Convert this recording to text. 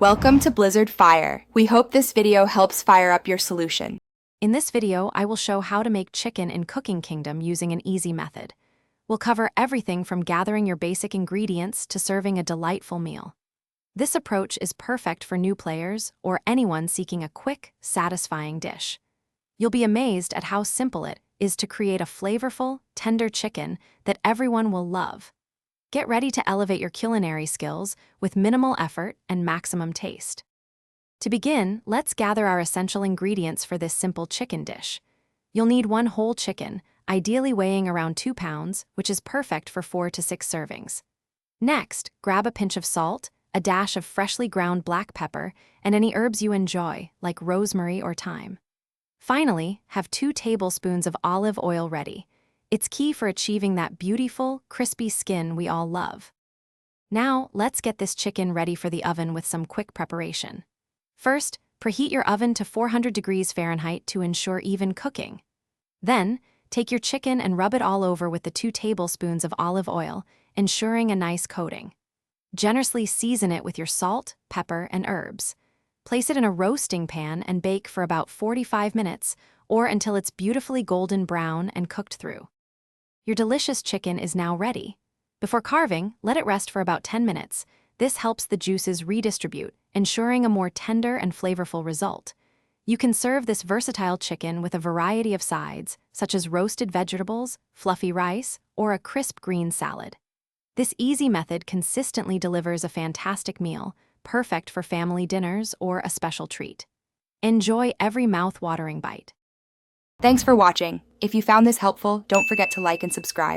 Welcome to Blizzard Fire. We hope this video helps fire up your solution. In this video, I will show how to make chicken in Cookingdom using an easy method. We'll cover everything from gathering your basic ingredients to serving a delightful meal. This approach is perfect for new players or anyone seeking a quick, satisfying dish. You'll be amazed at how simple it is to create a flavorful, tender chicken that everyone will love. Get ready to elevate your culinary skills with minimal effort and maximum taste. To begin, let's gather our essential ingredients for this simple chicken dish. You'll need one whole chicken, ideally weighing around 2 pounds, which is perfect for 4 to 6 servings. Next, grab a pinch of salt, a dash of freshly ground black pepper, and any herbs you enjoy, like rosemary or thyme. Finally, have 2 tablespoons of olive oil ready. It's key for achieving that beautiful, crispy skin we all love. Now, let's get this chicken ready for the oven with some quick preparation. First, preheat your oven to 400 degrees Fahrenheit to ensure even cooking. Then, take your chicken and rub it all over with the 2 tablespoons of olive oil, ensuring a nice coating. Generously season it with your salt, pepper, and herbs. Place it in a roasting pan and bake for about 45 minutes, or until it's beautifully golden brown and cooked through. Your delicious chicken is now ready. Before carving, let it rest for about 10 minutes. This helps the juices redistribute, ensuring a more tender and flavorful result. You can serve this versatile chicken with a variety of sides, such as roasted vegetables, fluffy rice, or a crisp green salad. This easy method consistently delivers a fantastic meal, perfect for family dinners or a special treat. Enjoy every mouth-watering bite. Thanks for watching. If you found this helpful, don't forget to like and subscribe.